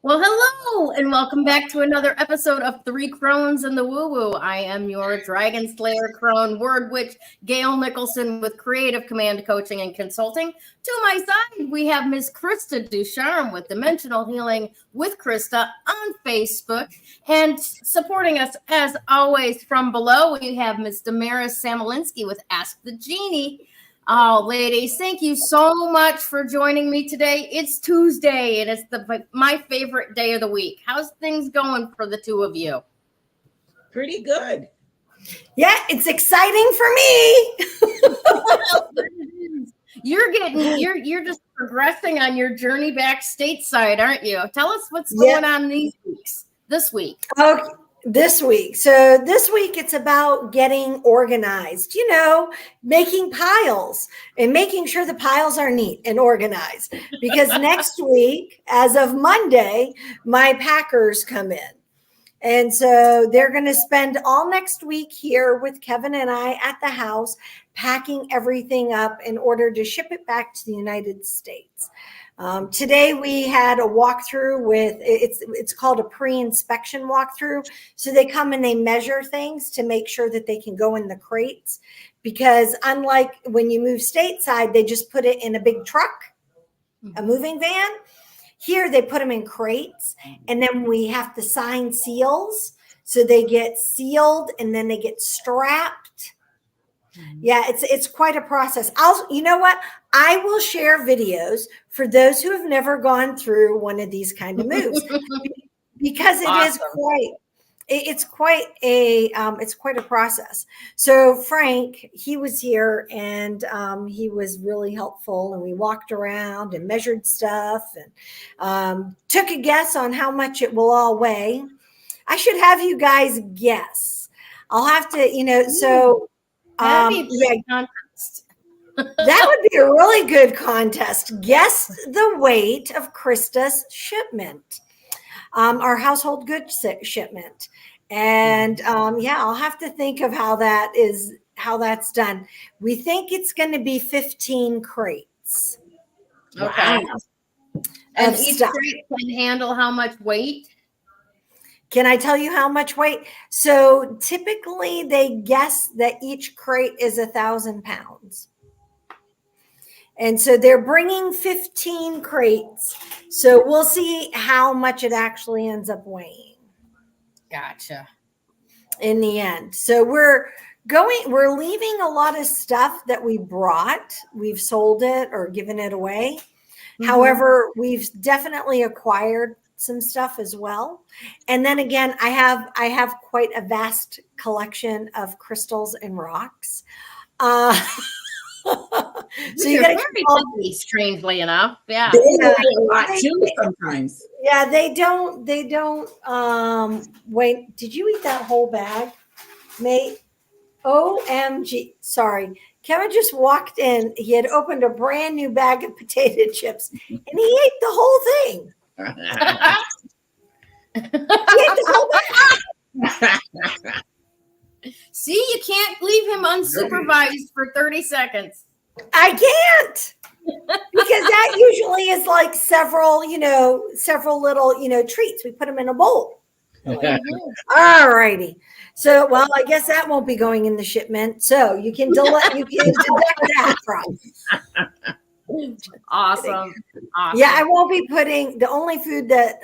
Well, hello, and welcome back to another episode of Three Crones and the Woo Woo. I am your Dragon Slayer Crone Word Witch, Gayle Nicholson with Creative Command Coaching and Consulting. To my side, we have Miss Krista Ducharme with Dimensional Healing with Krista on Facebook. And supporting us, as always, from below, we have Miss Damaris Samolinski with Ask the Genie. Oh, ladies, thank you so much for joining me today. It's Tuesday, and it's my favorite day of the week. How's things going for the two of you? Pretty good. Yeah, it's exciting for me. You're just progressing on your journey back stateside, aren't you? Tell us what's going on this week. Okay. This week. So this week it's about getting organized, making piles and making sure the piles are neat and organized. Because next week, as of Monday, my packers come in. And so they're going to spend all next week here with Kevin and I at the house, packing everything up in order to ship it back to the United States. Today we had a walkthrough with, it's called a pre-inspection walkthrough. So they come and they measure things to make sure that they can go in the crates, because unlike when you move stateside, they just put it in a big truck, a moving van. Here they put them in crates, and then we have to sign seals. So they get sealed and then they get strapped. Yeah, it's quite a process. You know what? I will share videos for those who have never gone through one of these kind of moves, because it's quite a process. So Frank, he was here, and he was really helpful, and we walked around and measured stuff and took a guess on how much it will all weigh. I should have you guys guess. I'll have to, so. That'd be a contest. That would be a really good contest. Guess the weight of Krista's shipment, our household goods shipment. And I'll have to think of how that's done. We think it's going to be 15 crates. Okay. Wow. And each crate can handle how much weight? Can I tell you how much weight? So typically they guess that each crate is 1,000 pounds. And so they're bringing 15 crates. So we'll see how much it actually ends up weighing. Gotcha. In the end. So we're leaving a lot of stuff that we brought. We've sold it or given it away. Mm-hmm. However, we've definitely acquired some stuff as well. And then again, I have quite a vast collection of crystals and rocks. So you got to be strangely enough. Yeah. Sometimes. Yeah, they don't wait. Did you eat that whole bag, mate? OMG. Sorry. Kevin just walked in. He had opened a brand new bag of potato chips and he ate the whole thing. See, you can't leave him unsupervised for 30 seconds. I can't, because that usually is like several little, treats. We put them in a bowl. All righty. So, well, I guess that won't be going in the shipment. So you can deduct that from. Awesome. Yeah, I won't be putting, the only food that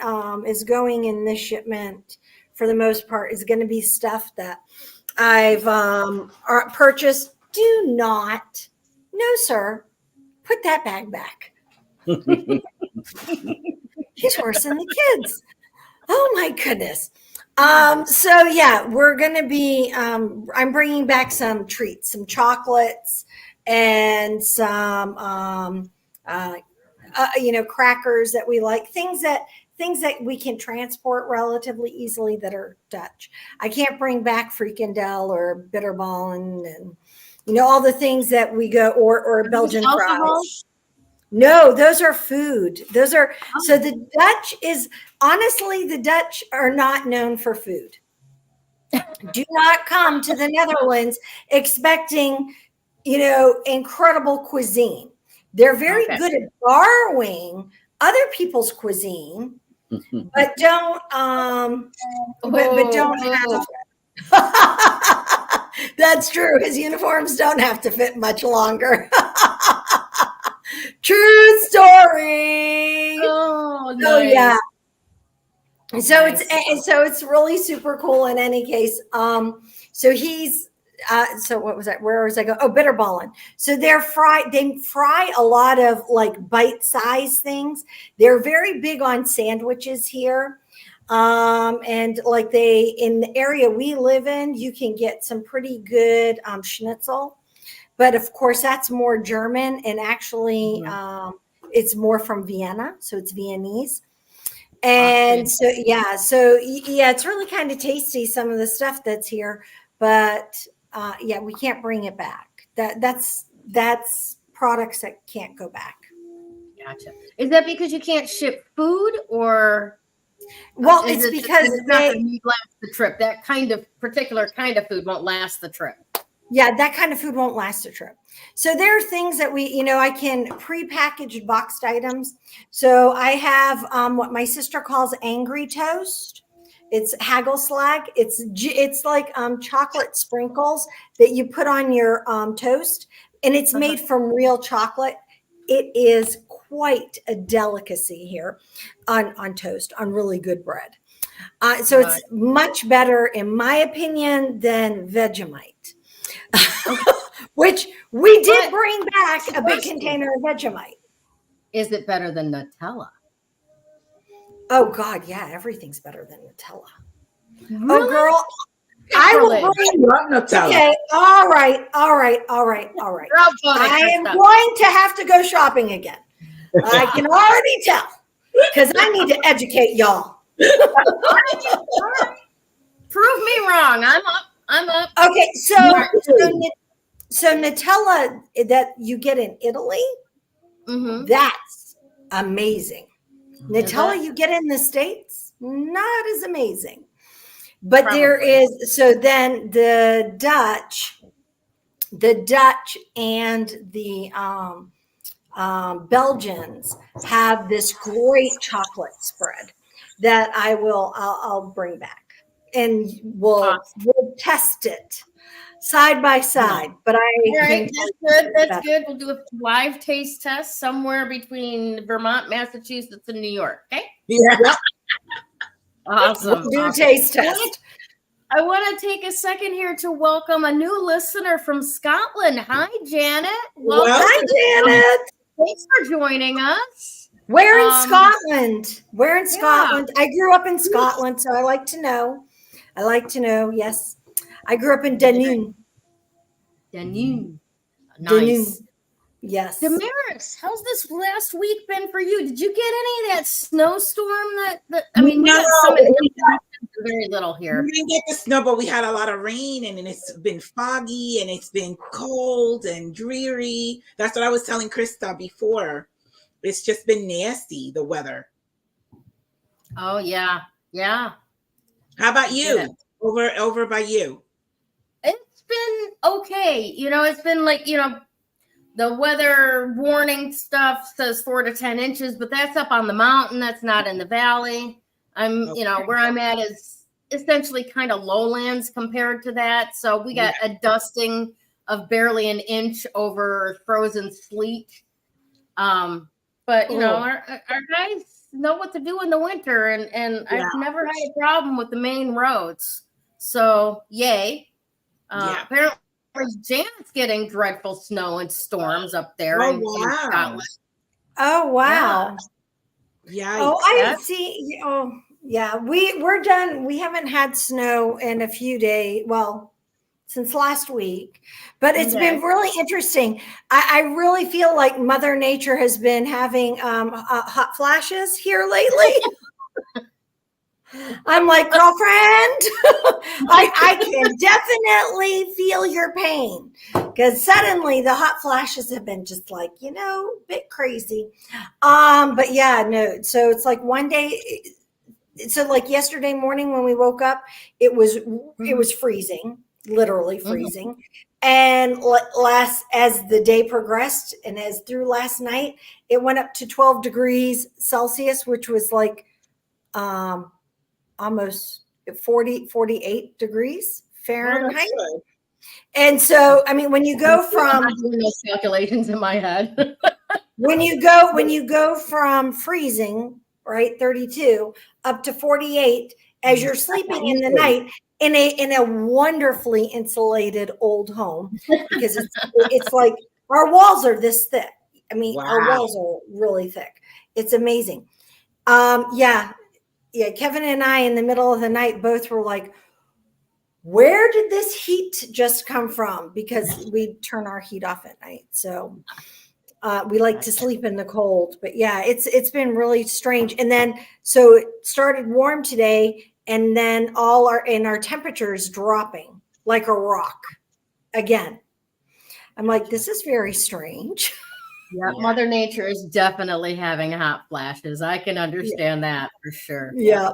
is going in this shipment for the most part is going to be stuff that I've purchased. Do not, no, sir, put that bag back. He's worse than the kids. Oh my goodness. So yeah, we're going to be, I'm bringing back some treats, some chocolates, and some crackers that we like, things that we can transport relatively easily that are Dutch. I can't bring back frikandel or bitterballen and all the things that we go or Belgian fries. No, those are food. Those are so the Dutch are not known for food. Do not come to the Netherlands expecting, incredible cuisine. They're very good at borrowing other people's cuisine, but don't but don't have. That's true. His uniforms don't have to fit much longer. True story. Oh, nice. Oh yeah. So it's really super cool in any case. So he's so what was that? Where was I going? Oh, bitterballen. So they fry a lot of like bite-sized things. They're very big on sandwiches here. And like in the area we live in, you can get some pretty good schnitzel. But of course, that's more German, and actually it's more from Vienna. So it's Viennese. And so it's really kind of tasty, some of the stuff that's here, but we can't bring it back. That's products that can't go back. Gotcha. Is that because you can't ship food, or? Well, it's because it's not going to last the trip. That particular kind of food won't last the trip. Yeah, that kind of food won't last a trip. So there are things that I can prepackaged boxed items. So I have what my sister calls angry toast. It's hagelslag. It's like chocolate sprinkles that you put on your toast, and it's made from real chocolate. It is quite a delicacy here on toast, on really good bread. So it's much better, in my opinion, than Vegemite. Which we did bring back a big container of Vegemite. Is it better than Nutella? Oh God, yeah, everything's better than Nutella. Really? Oh girl, I will bring Nutella. Okay, all right. I am going to have to go shopping again. I can already tell, because I need to educate y'all. All right. Prove me wrong. I'm up. Okay, so Nutella that you get in Italy, that's amazing. Nutella you get in the States, not as amazing. But there is, so then the Dutch and the Belgians have this great chocolate spread that I'll bring back, and we'll test it side by side. But That's good. We'll do a live taste test somewhere between Vermont, Massachusetts, and New York. Okay. Yeah. Awesome. We'll do taste test. I want to take a second here to welcome a new listener from Scotland. Hi, Janet. Hi, Janet. Thanks for joining us. Where in Scotland? Where in Scotland? I grew up in Scotland, so I like to know. Yes. I grew up in Dunoon. Nice. Dunoon. Yes. Damaris, how's this last week been for you? Did you get any of that snowstorm No, very little here. We didn't get the snow, but we had a lot of rain, and it's been foggy, and it's been cold and dreary. That's what I was telling Krista before. It's just been nasty, the weather. Oh yeah. How about you? Over by you? It's been okay. It's been like, the weather warning stuff says 4 to 10 inches, but that's up on the mountain. That's not in the valley. Where I'm at is essentially kind of lowlands compared to that. So we got a dusting of barely an inch over frozen sleet. But our guys know what to do in the winter, and I've never had a problem with the main roads. So yay. Apparently Janet's getting dreadful snow and storms up there in Scotland. Oh wow. Yeah. Oh, I see. Oh, yeah. We're done. We haven't had snow in a few days. Well, since last week, but it's been really interesting. I really feel like Mother Nature has been having hot flashes here lately. I'm like, girlfriend, I can definitely feel your pain, because suddenly the hot flashes have been just like, a bit crazy. But yeah, no. So it's like one day. So like yesterday morning when we woke up, it was freezing, literally freezing. And as the day progressed and as through last night, it went up to 12 degrees Celsius, which was like almost 48 degrees Fahrenheit. Oh, and so, I mean, when you go from those calculations in my head, when you go from freezing, right, 32 up to 48 as you're sleeping in the night in a wonderfully insulated old home, because it's like our walls are this thick. I mean, our walls are really thick. It's amazing. Yeah. Kevin and I in the middle of the night both were like, where did this heat just come from? Because we turn our heat off at night. So we like to sleep in the cold, but yeah, it's been really strange. And then, so it started warm today, and then our temperatures dropping like a rock again. I'm like, this is very strange. Yeah, Mother Nature is definitely having hot flashes. I can understand that for sure. Yeah.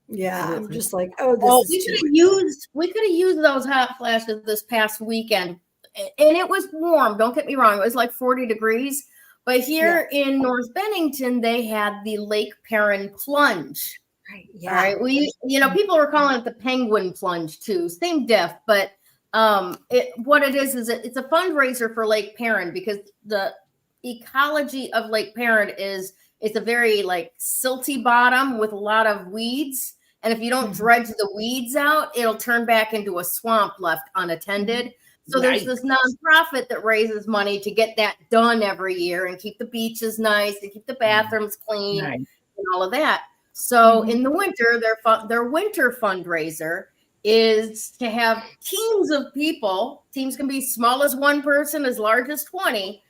I'm just like, we could have used those hot flashes this past weekend. And it was warm. Don't get me wrong. It was like 40 degrees. But here in North Bennington, they had the Lake Perrin plunge. Right. Yeah. All right. People were calling it the penguin plunge too. Same diff, but what it is it's a fundraiser for Lake Perrin, because the ecology of Lake Perrin it's a very like silty bottom with a lot of weeds. And if you don't dredge the weeds out, it'll turn back into a swamp left unattended. So there's this nonprofit that raises money to get that done every year and keep the beaches nice and keep the bathrooms clean and all of that. So in the winter, their winter fundraiser is to have teams of people. Teams can be small as one person, as large as 20,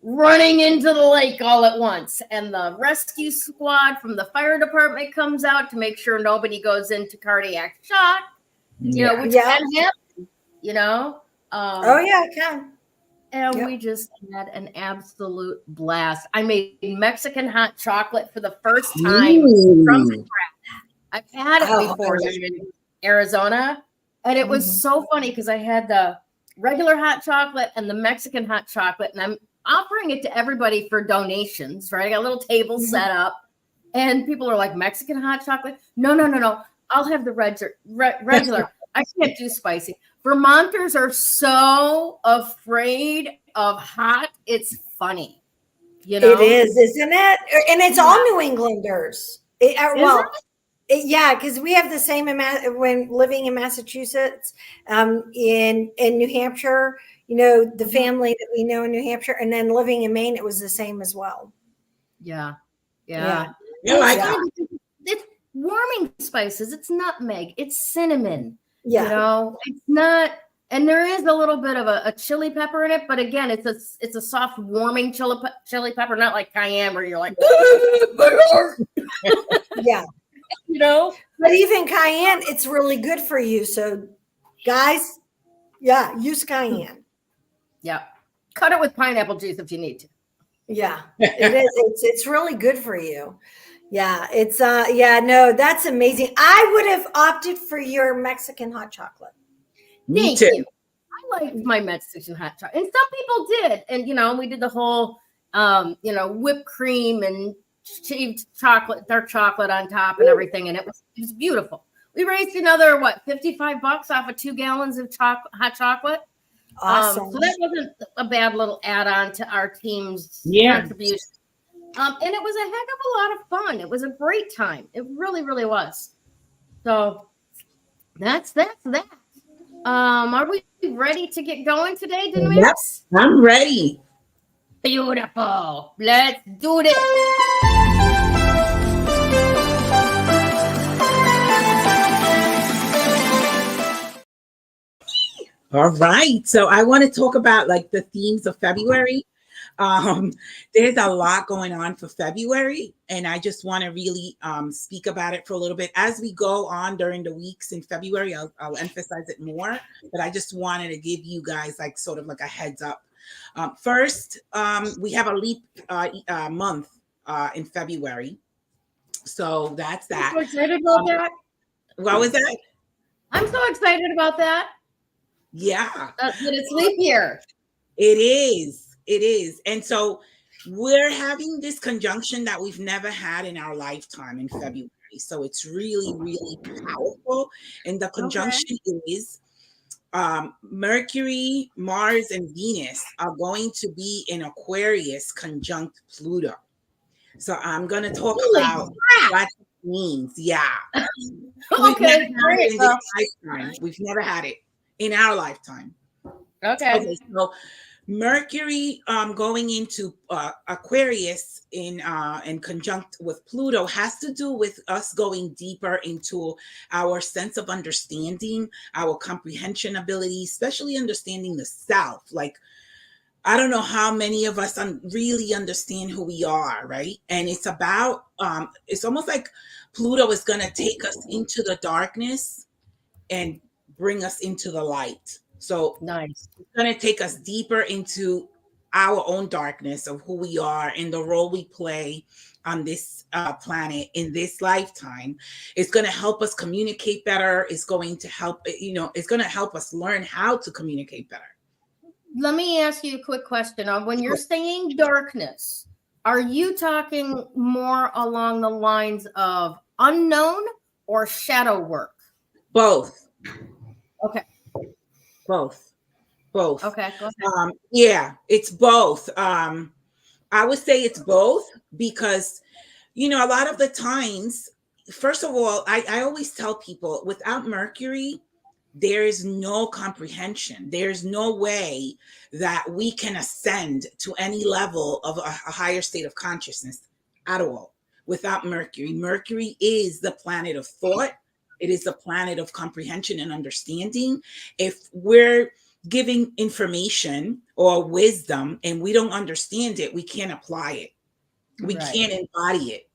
running into the lake all at once. And the rescue squad from the fire department comes out to make sure nobody goes into cardiac shock, which can happen, it can. And we just had an absolute blast. I made Mexican hot chocolate for the first time from scratch. I've had it before in Arizona, and it was so funny because I had the regular hot chocolate and the Mexican hot chocolate, and I'm offering it to everybody for donations, right? I got a little table set up, and people are like, Mexican hot chocolate? No. I'll have the regular. I can't do spicy. Vermonters are so afraid of hot. It's funny. It is, isn't it? And it's all New Englanders. Because we have the same when living in Massachusetts, in New Hampshire, the family that we know in New Hampshire, and then living in Maine, it was the same as well. Yeah. It's warming spices. It's nutmeg. It's cinnamon. Yeah. It's not, and there is a little bit of a chili pepper in it, but again, it's a soft warming chili pepper, not like cayenne where you're like, my heart. Yeah. But even cayenne, it's really good for you. So guys, use cayenne. Yeah. Cut it with pineapple juice if you need to. Yeah, it is. It's really good for you. Yeah, it's no, that's amazing. I would have opted for your Mexican hot chocolate. Thank you. I liked my Mexican hot chocolate. And some people did. And we did the whole whipped cream and shaved dark chocolate on top and everything. And it was beautiful. We raised another $55 off of 2 gallons of hot chocolate. Awesome. So that wasn't a bad little add-on to our team's contribution. And it was a heck of a lot of fun. It was a great time. It really, really was. So that's that. Are we ready to get going today, Damaris? Yep, I'm ready. Beautiful. Let's do this. All right. So I want to talk about like the themes of February. There's a lot going on for February, and I just want to really speak about it for a little bit. As we go on during the weeks in February, I'll emphasize it more, but I just wanted to give you guys like sort of like a heads up. First, we have a leap month in February. So that's that. I'm so excited about that. What was that? I'm so excited about that. Yeah. That it's leap year. It is. It is. And so we're having this conjunction that we've never had in our lifetime in February. So it's really, really powerful. And the conjunction is Mercury, Mars, and Venus are going to be in Aquarius conjunct Pluto. So I'm going to talk about what it means. Yeah. Okay. Great. We've never had it in our lifetime. Okay. So Mercury going into Aquarius in conjunct with Pluto has to do with us going deeper into our sense of understanding, our comprehension ability, especially understanding the self. Like, I don't know how many of us really understand who we are, right? And it's about, it's almost like Pluto is going to take us into the darkness and bring us into the light. So nice. It's going to take us deeper into our own darkness of who we are and the role we play on this planet in this lifetime. It's going to help us communicate better. It's going to help, it's going to help us learn how to communicate better. Let me ask you a quick question. When you're saying darkness, are you talking more along the lines of unknown or shadow work? Both. Okay. Both. Okay. Go ahead. Yeah, it's both. I would say it's both because, a lot of the times, first of all, I always tell people without Mercury, there is no comprehension. There's no way that we can ascend to any level of a higher state of consciousness at all without Mercury. Mercury is the planet of thought. It is the planet of comprehension and understanding. If we're giving information or wisdom and we don't understand it, we can't apply it. We can't embody it.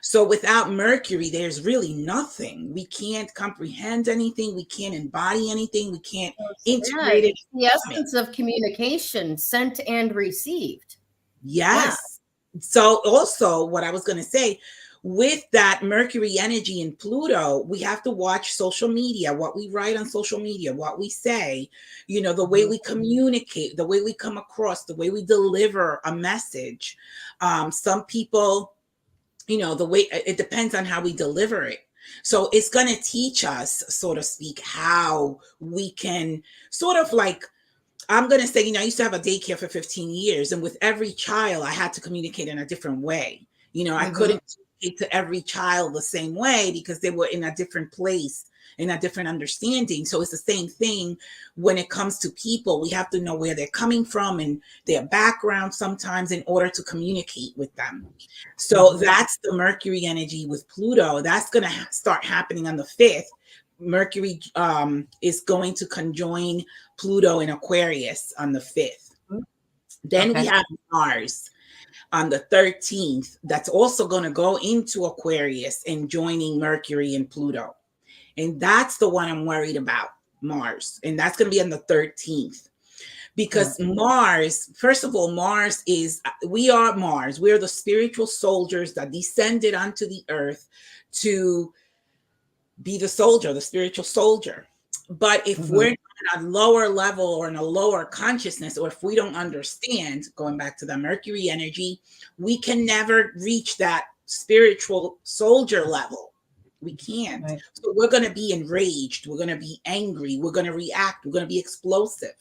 So without Mercury, there's really nothing. We can't comprehend anything. We can't embody anything. We can't integrate it. The essence of communication, sent and received. Yes. Yeah. So also what I was going to say, with that Mercury energy in Pluto, we have to watch social media, what we write on social media, what we say, the way we communicate, the way we come across, the way we deliver a message. Some people, the way it depends on how we deliver it. So it's going to teach us, so to speak, how we can sort of like, I'm going to say, I used to have a daycare for 15 years. And with every child, I had to communicate in a different way. I couldn't communicate to every child the same way because they were in a different place, in a different understanding. So it's the same thing when it comes to people. We have to know where they're coming from and their background sometimes in order to communicate with them. So that's the Mercury energy with Pluto. That's going to start happening on the 5th. Mercury is going to conjoin Pluto in Aquarius on the 5th. Then we have Mars on the 13th. That's also going to go into Aquarius and joining Mercury and Pluto. And that's the one I'm worried about, Mars. And that's going to be on the 13th. Because Mars, first of all, we are Mars. We are the spiritual soldiers that descended onto the earth to be the soldier, the spiritual soldier. But if we're on a lower level or in a lower consciousness, or if we don't understand, going back to the Mercury energy, we can never reach that spiritual soldier level. We can't. Right. So we're going to be enraged. We're going to be angry. We're going to react. We're going to be explosive.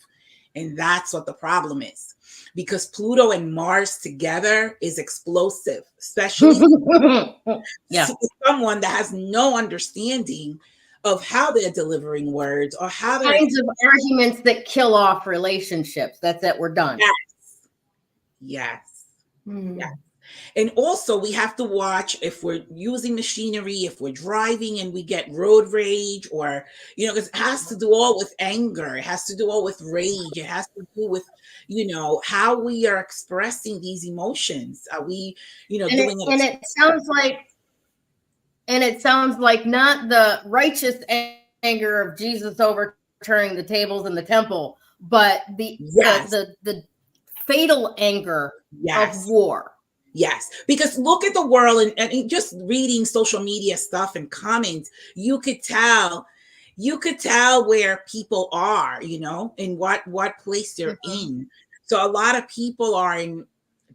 And that's what the problem is. Because Pluto and Mars together is explosive, especially someone that has no understanding of how they're delivering words or how they're kinds of arguments that kill off relationships. That's it. We're done. Yes. And also we have to watch if we're using machinery, if we're driving and we get road rage, or, because it has to do all with anger. It has to do all with rage. It has to do with, how we are expressing these emotions. Are we, doing it? And it sounds like not the righteous anger of Jesus overturning the tables in the temple, but the fatal anger of war. Yes, because look at the world, and just reading social media stuff and comments, you could tell where people are, in what place they're in. So a lot of people are in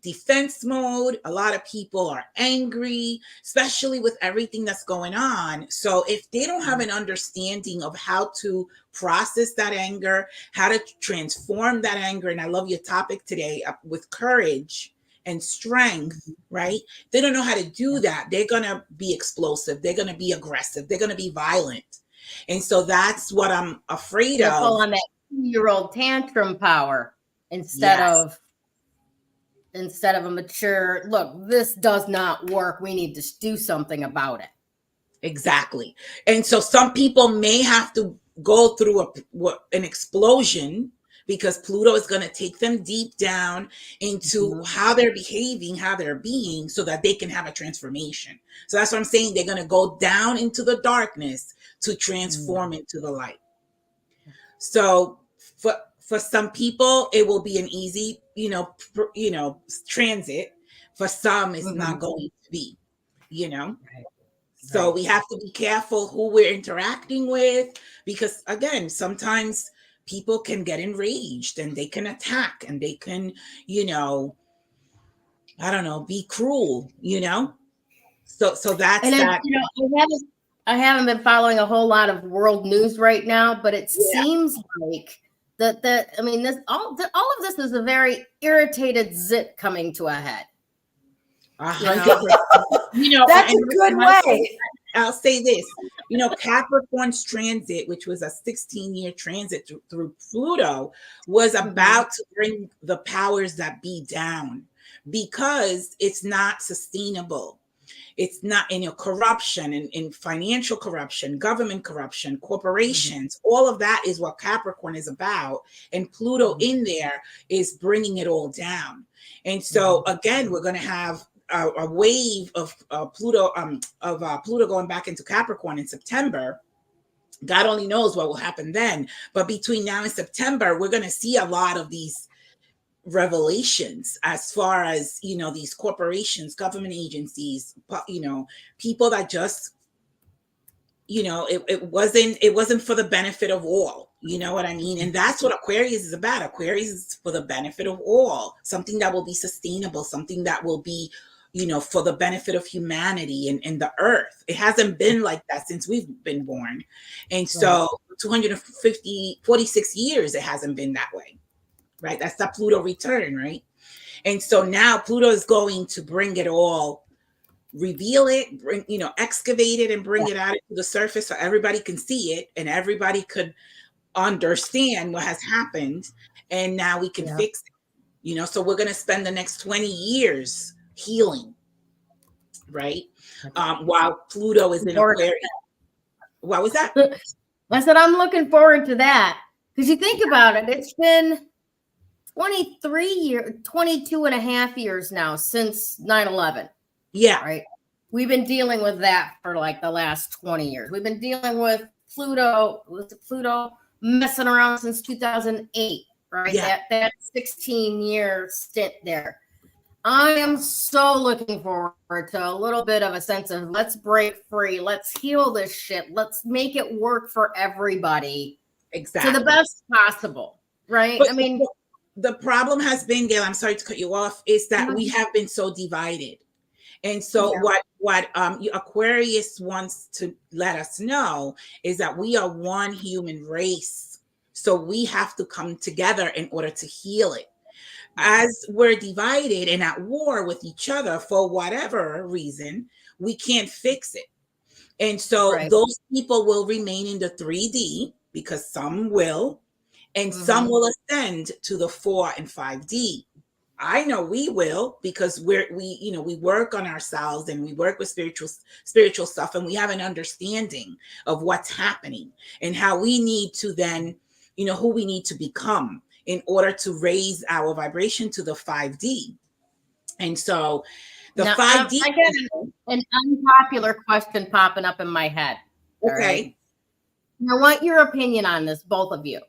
defense mode. A lot of people are angry, especially with everything that's going on. So if they don't have an understanding of how to process that anger, how to transform that anger, and I love your topic today with courage and strength, right? They don't know how to do that. They're going to be explosive. They're going to be aggressive. They're going to be violent. And so that's what I'm afraid of. On that 2-year-old tantrum power instead of a mature, look, this does not work. We need to do something about it. Exactly. And so some people may have to go through an explosion, because Pluto is going to take them deep down into how they're behaving, how they're being, so that they can have a transformation. So that's what I'm saying. They're going to go down into the darkness to transform into the light. So for some people, it will be an easy, transit. For some, it's not going to be, So we have to be careful who we're interacting with, because again, sometimes people can get enraged and they can attack and they can, be cruel, So that's that. I haven't been following a whole lot of world news right now, but it seems like all of this is a very irritated zit coming to a head. That's a good way. I'll say this, Capricorn's transit, which was a 16-year transit through Pluto, was about to bring the powers that be down, because it's not sustainable. It's not corruption, in financial corruption, government corruption, corporations, all of that is what Capricorn is about. And Pluto in there is bringing it all down. And so again, we're going to have a wave of Pluto going back into Capricorn in September. God only knows what will happen then. But between now and September, we're going to see a lot of these revelations as far as, these corporations, government agencies, people that just, it wasn't for the benefit of all. You know what I mean? And that's what Aquarius is about. Aquarius is for the benefit of all, something that will be sustainable, something that will be, for the benefit of humanity and the earth. It hasn't been like that since we've been born. And so 46 years, it hasn't been that way, right? That's the Pluto return, right? And so now Pluto is going to bring it all, reveal it, excavate it and bring it out to the surface so everybody can see it and everybody could understand what has happened. And now we can fix it, so we're going to spend the next 20 years healing, right? While Pluto is in Aquarius. What was that? I said, I'm looking forward to that, because you think about it, it's been 22 and a half years now since 9/11. Yeah. Right. We've been dealing with that for like the last 20 years. We've been dealing with Pluto messing around since 2008, right? Yeah. That 16-year stint there. I am so looking forward to a little bit of a sense of let's break free. Let's heal this shit. Let's make it work for everybody. Exactly. To the best possible. Right. But the problem has been, Gayle, I'm sorry to cut you off, is that we have been so divided. And so what Aquarius wants to let us know is that we are one human race. So we have to come together in order to heal it. As we're divided and at war with each other for whatever reason, we can't fix it. And so those people will remain in the 3D, because some will, and some will ascend to the 4 and 5D. I know we will, because we work on ourselves and we work with spiritual stuff, and we have an understanding of what's happening and how we need to then, who we need to become in order to raise our vibration to the 5D. And so the now, 5D. I get an unpopular question popping up in my head. Okay. Right? I want your opinion on this, both of you.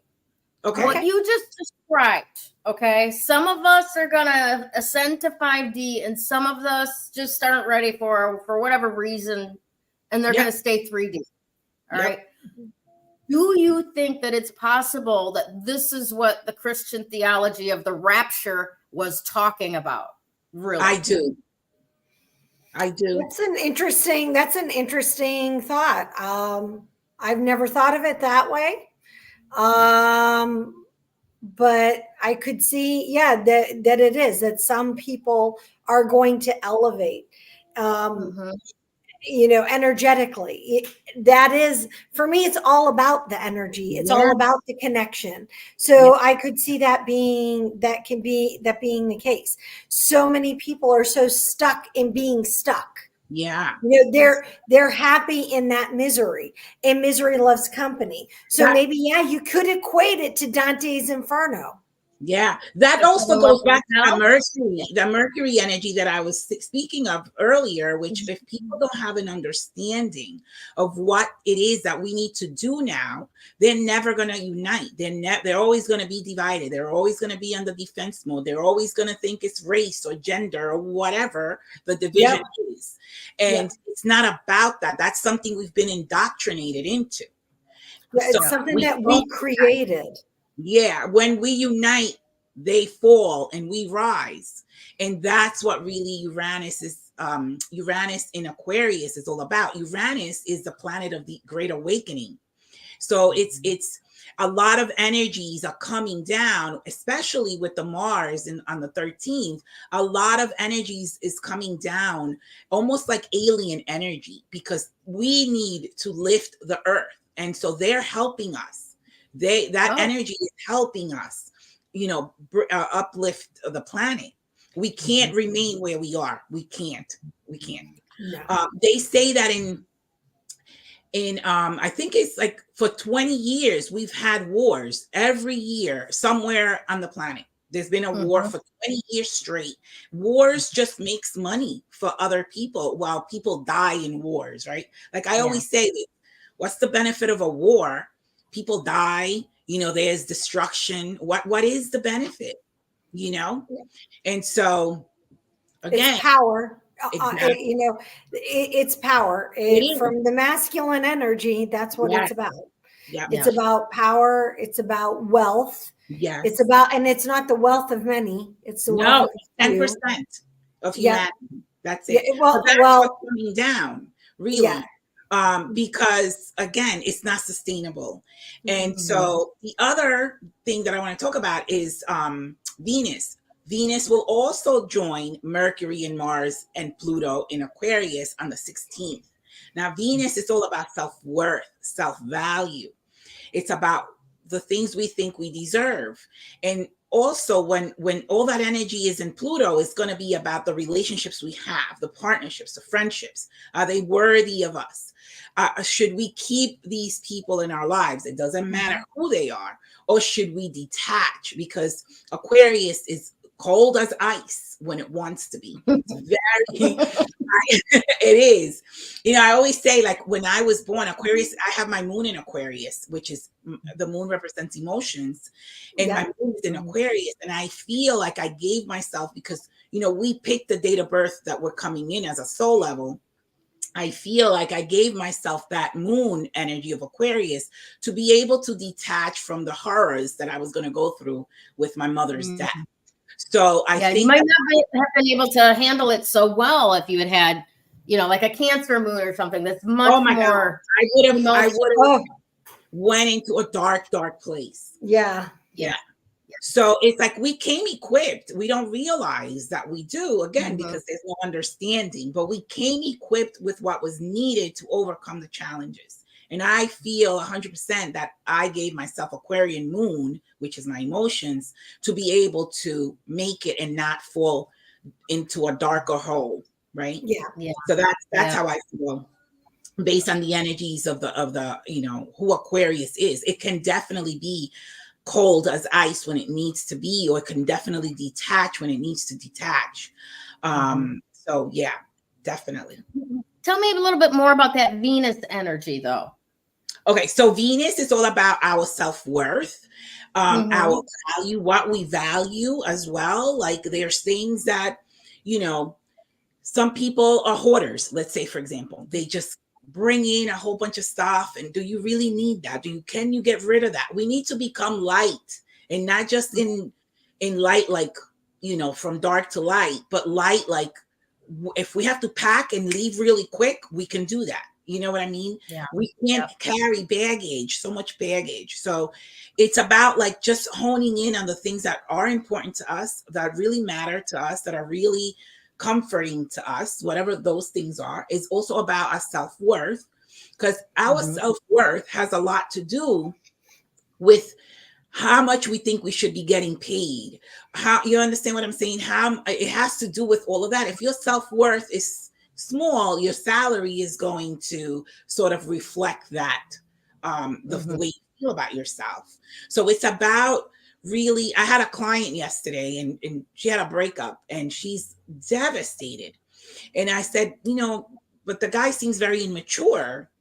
Okay. What you just described, okay? Some of us are going to ascend to 5D, and some of us just aren't ready for whatever reason, and they're going to stay 3D. All right. Do you think that it's possible that this is what the Christian theology of the rapture was talking about? Really? I do. That's an interesting thought. I've never thought of it that way. But I could see, that it is, that some people are going to elevate, energetically. That is, for me, it's all about the energy. It's all about the connection. So I could see that being the case. So many people are so stuck in being stuck. Yeah. They're happy in that misery, and misery loves company. So maybe, you could equate it to Dante's Inferno. Yeah, that also goes back to the Mercury energy that I was speaking of earlier, which if people don't have an understanding of what it is that we need to do now, they're never going to unite. They're always going to be divided. They're always going to be on the defense mode. They're always going to think it's race or gender or whatever the division is. And it's not about that. That's something we've been indoctrinated into. It's something that we created. Yeah, when we unite, they fall and we rise. And that's what really Uranus in Aquarius is all about. Uranus is the planet of the Great Awakening. So it's a lot of energies are coming down, especially with the Mars on the 13th. A lot of energies is coming down, almost like alien energy, because we need to lift the earth. And so they're helping us. That energy is helping us, uplift the planet. We can't remain where we are. We can't. No. They say that in I think it's like for 20 years, we've had wars every year somewhere on the planet. There's been a war for 20 years straight. Wars just makes money for other people while people die in wars, right? Like I always say, what's the benefit of a war? People die, there's destruction. What is the benefit, And so again, it's power. Exactly. It's power. From the masculine energy, that's what it's about. Yeah. It's about power. It's about wealth. Yeah. And it's not the wealth of many. It's the wealth of 10% of humanity. That's it. Yeah, that's what's coming down, really. Yeah. Because again, it's not sustainable. And so the other thing that I want to talk about is Venus. Venus will also join Mercury and Mars and Pluto in Aquarius on the 16th. Now, Venus is all about self-worth, self-value. It's about the things we think we deserve. And also when all that energy is in Pluto, it's going to be about the relationships we have, the partnerships, the friendships. Are they worthy of us? Should we keep these people in our lives? It doesn't matter who they are. Or should we detach? Because Aquarius is cold as ice when it wants to be. It's very, it is. I always say, like, when I was born, Aquarius, I have my moon in Aquarius, which is the moon represents emotions. And my moon is in Aquarius. And I feel like I gave myself, because, we picked the date of birth that we're coming in as a soul level. I feel like I gave myself that moon energy of Aquarius to be able to detach from the horrors that I was going to go through with my mother's death. So I think you might not have been able to handle it so well if you had, like a Cancer moon or something. That's much more. God. I would have went into a dark place. Yeah. So it's like we came equipped. We don't realize that we do, again, because there's no understanding, but we came equipped with what was needed to overcome the challenges. And I feel 100% that I gave myself Aquarian moon, which is my emotions, to be able to make it and not fall into a darker hole, right? Yeah. So that's how I feel based on the energies of the who Aquarius is. It can definitely be cold as ice when it needs to be, or it can definitely detach when it needs to detach. So yeah, definitely. Tell me a little bit more about that Venus energy, though. Okay, so Venus is all about our self-worth, our value, what we value as well. Like there's things that, some people are hoarders. Let's say, for example, they just bring in a whole bunch of stuff. And do you really need that? Can you get rid of that? We need to become light, and not just in light, like, from dark to light, but light, like if we have to pack and leave really quick, we can do that. You know what I mean? Yeah. We can't carry baggage, so much baggage. So it's about like just honing in on the things that are important to us, that really matter to us, that are really comforting to us, whatever those things are. Is also about our self-worth, because our self-worth has a lot to do with how much we think we should be getting paid. How, you understand what I'm saying? How it has to do with all of that. If your self-worth is small, your salary is going to sort of reflect that, the way you feel about yourself. So it's about really, I had a client yesterday and she had a breakup and she's devastated. And I said, but the guy seems very immature.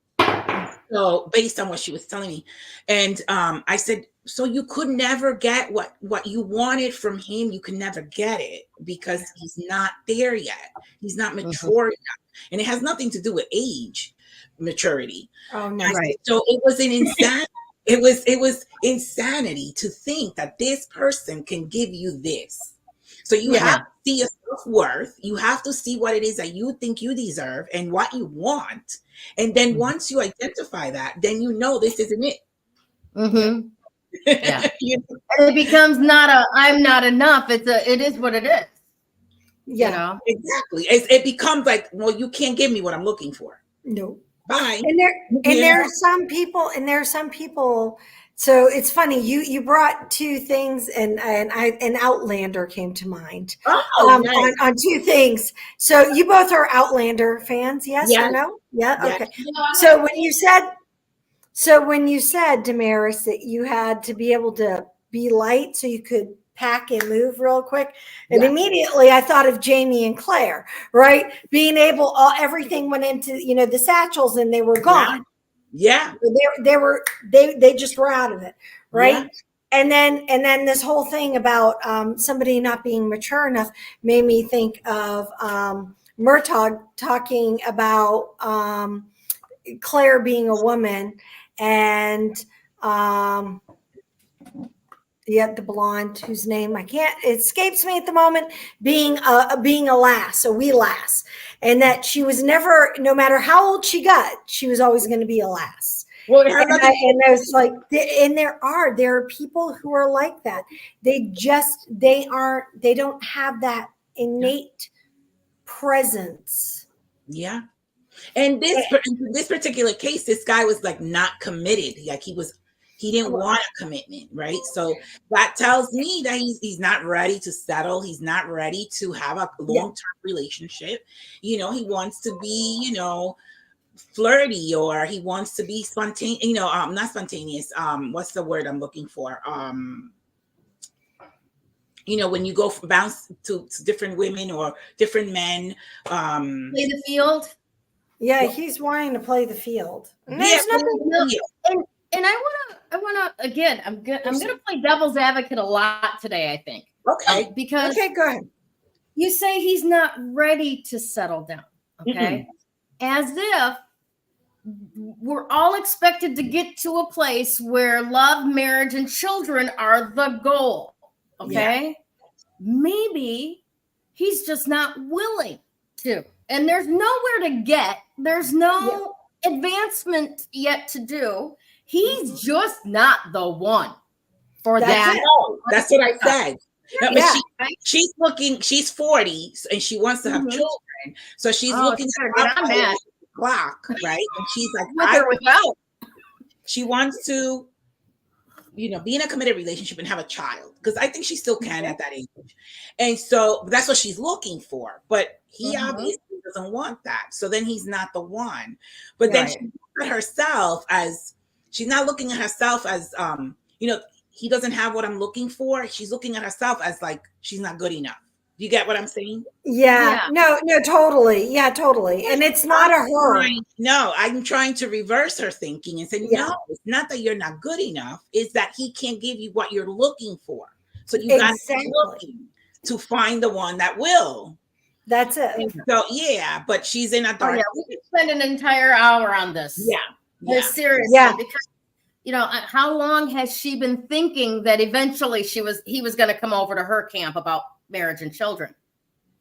So based on what she was telling me. And I said, so you could never get what you wanted from him. You can never get it because he's not there yet. He's not mature enough. And it has nothing to do with age, maturity. Oh, no. Right. So it was an insanity. It was insanity to think that this person can give you this. So you have to see your self-worth. You have to see what it is that you think you deserve and what you want. And then once you identify that, then this isn't it. Yeah. And it becomes not I'm not enough. It is what it is. Yeah. Exactly. It becomes like, well, you can't give me what I'm looking for. No. Bye. And there are some people. So it's funny. You brought two things, and an Outlander came to mind. Nice. on two things. So you both are Outlander fans, yes or no? Yeah. Okay. So when you said, Damaris, that you had to be able to be light so you could pack and move real quick, and immediately I thought of Jamie and Claire, right? Being able, everything went into the satchels and they were gone. Yeah. They just were out of it, right? Yeah. And then this whole thing about somebody not being mature enough made me think of Murtaugh talking about Claire being a woman, and the blonde whose name it escapes me at the moment, being a lass, a wee lass, and that she was never, no matter how old she got, she was always going to be a lass. Well, and I was like, and there are people who are like that. They don't have that innate presence. Yeah. And this particular case, this guy was like not committed. Like he didn't want a commitment, right? So that tells me that he's not ready to settle. He's not ready to have a long-term relationship. He wants to be, flirty, or he wants to be spontaneous, not spontaneous. What's the word I'm looking for? When you go bounce to different women or different men. Play the field. Yeah, he's wanting to play the field. And And I wanna again. I'm gonna play devil's advocate a lot today, I think. Okay. Because go ahead. You say he's not ready to settle down. Okay. As if we're all expected to get to a place where love, marriage, and children are the goal. Okay. Yeah. Maybe he's just not willing to. And there's nowhere to get. There's no advancement yet to do. He's just not the one for that. That's what I said. She's 40 and she wants to have children. So she's looking at the clock, right? And she's like, with or without. She wants to, be in a committed relationship and have a child, because I think she still can at that age. And so that's what she's looking for. But he obviously doesn't want that. So then he's not the one. But then she looks at herself as, she's not looking at herself as, he doesn't have what I'm looking for. She's looking at herself as like, she's not good enough. You get what I'm saying? Yeah. No, totally. Yeah, totally. And it's not a her. No, I'm trying to reverse her thinking and say, no, it's not that you're not good enough. It's that he can't give you what you're looking for. So you got to be looking to find the one that will. That's it. So but she's in a dark. We could spend an entire hour on this. Seriously. Yeah. Because how long has she been thinking that eventually he was going to come over to her camp about marriage and children?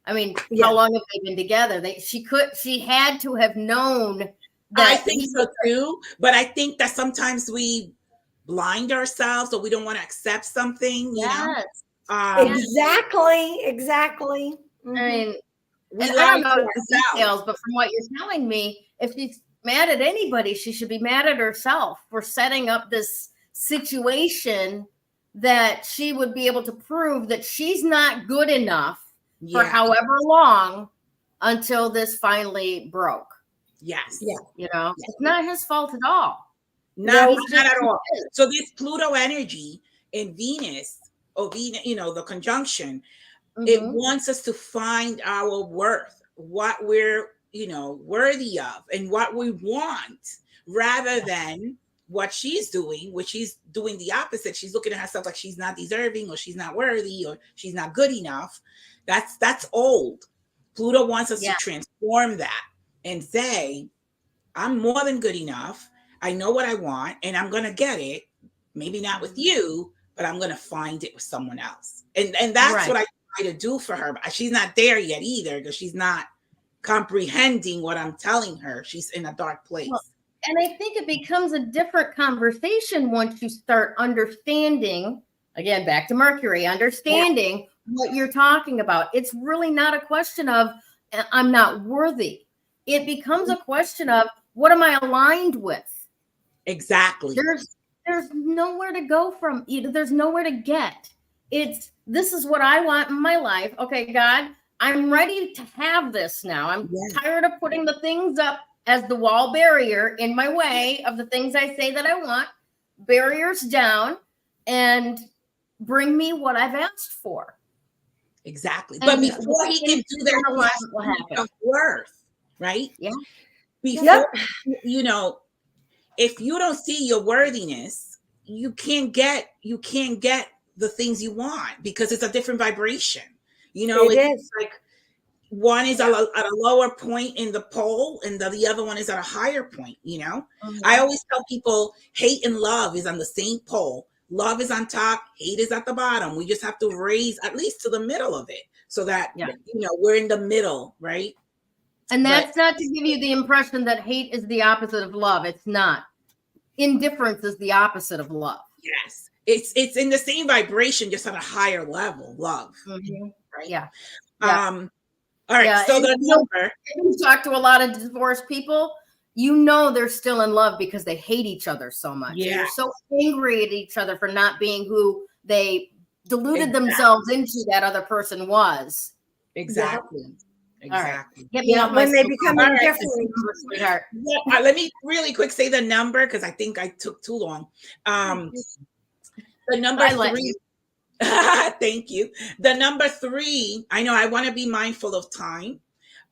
I mean, how long have they been together? She had to have known that. I think so too, but I think that sometimes we blind ourselves, or we don't want to accept something. Yes. Exactly. I mean, and I don't know the details, but from what you're telling me, if she's mad at anybody, she should be mad at herself for setting up this situation that she would be able to prove that she's not good enough for however long until this finally broke. Yes. Yeah. It's not his fault at all. No, not at all. So this Pluto energy in Venus, the conjunction, it wants us to find our worth, what we're, worthy of, and what we want, rather than what she's doing, which she's doing the opposite. She's looking at herself like she's not deserving, or she's not worthy, or she's not good enough. That's old. Pluto wants us to transform that and say, I'm more than good enough. I know what I want, and I'm going to get it. Maybe not with you, but I'm going to find it with someone else. And that's what I try to do for her. But she's not there yet either, because she's not comprehending what I'm telling her. She's in a dark place. Well, and I think it becomes a different conversation once you start understanding, again, back to Mercury, understanding what you're talking about. It's really not a question of I'm not worthy. It becomes a question of what am I aligned with? Exactly. There's nowhere to go from. There's nowhere to get. This is what I want in my life. Okay, God, I'm ready to have this now. I'm tired of putting the things up as the wall barrier in my way of the things I say that I want. Barriers down and bring me what I've asked for. Exactly. But before he can do that, what happened? Worth, right? Yeah. Before, if you don't see your worthiness, you can't get the things you want, because it's a different vibration. It's like one is at a lower point in the pole, and the other one is at a higher point. I always tell people hate and love is on the same pole. Love is on top, hate is at the bottom. We just have to raise at least to the middle of it, so that we're in the middle, right? And that's not to give you the impression that hate is the opposite of love. It's not. Indifference is the opposite of love. Yes. It's in the same vibration, just at a higher level, love. Right? Yeah. All right. So the number. If you talk to a lot of divorced people, they're still in love because they hate each other so much. Yeah. They're so angry at each other for not being who they deluded themselves into that other person was. Exactly. Exactly. Right. When they become indifferent. Sweetheart. Let me really quick say the number, because I think I took too long. The number 3. Thank you. The number 3. I know I want to be mindful of time.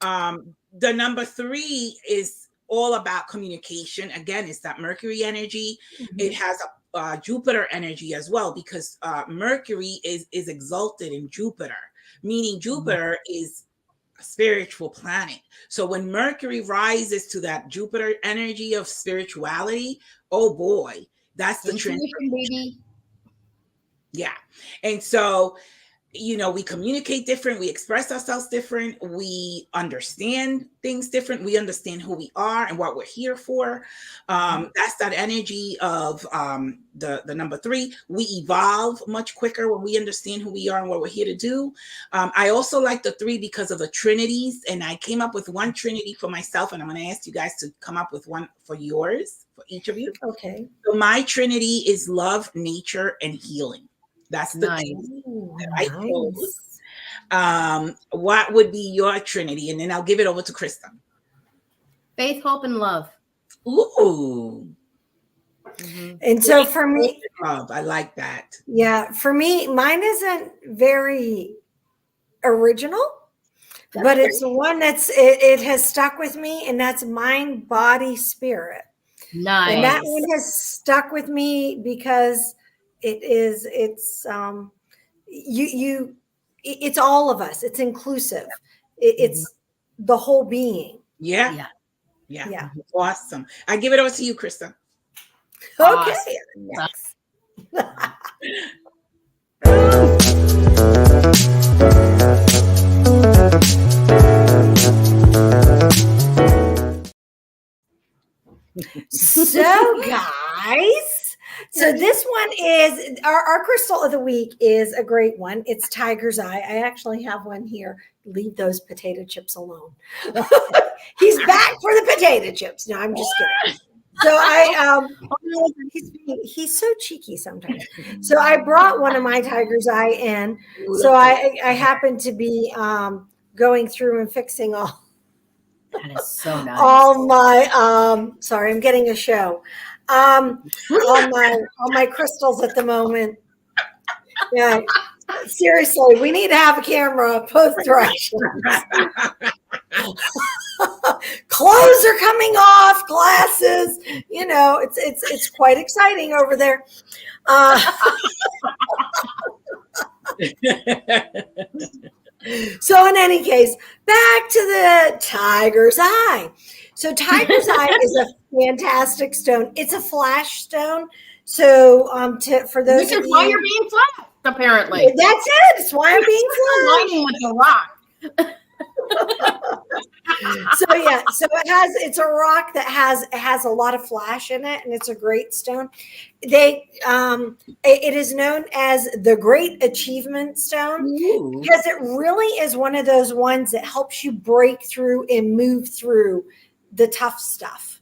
The number 3 is all about communication. Again, it's that Mercury energy. It has a Jupiter energy as well, because Mercury is exalted in Jupiter, meaning Jupiter is a spiritual planet. So when Mercury rises to that Jupiter energy of spirituality, oh boy, that's the transformation. Baby. Yeah. And so we communicate different, we express ourselves different, we understand things different, we understand who we are and what we're here for. That's that energy of the number 3. We evolve much quicker when we understand who we are and what we're here to do. I also like the 3 because of the trinities, and I came up with one trinity for myself, and I'm going to ask you guys to come up with one for yours, for each of you. Okay. So my trinity is love, nature, and healing. That's the Nice. that I chose. What would be your trinity? And then I'll give it over to Krista. Faith, hope, and love. Ooh. And so for me, love, I like that. Yeah, for me, mine isn't very original, but it's the one it has stuck with me, and that's mind, body, spirit. Nice. And that one has stuck with me because it's all of us. It's inclusive. It's the whole being. Yeah. Awesome. I give it over to you, Krista. Okay. Yes. So guys, so this one is our crystal of the week is a great one. It's Tiger's Eye. I actually have one here. Leave those potato chips alone. He's back for the potato chips. No, I'm just kidding. So he's so cheeky sometimes. So I brought one of my Tiger's Eye in. So I happened to be going through and fixing all. That is so nice. All my sorry, I'm getting a show. All my crystals at the moment. Yeah. Seriously, we need to have a camera both directions. Clothes are coming off, glasses. It's quite exciting over there. So in any case, back to the Tiger's Eye. So Tiger's Eye is a fantastic stone. It's a flash stone. So for those Which is why you're being flat, apparently. That's it. It's why I'm being flat. Aligning with the rock. So it's a rock that has a lot of flash in it, and it's a great stone. It is known as the Great Achievement Stone because it really is one of those ones that helps you break through and move through the tough stuff.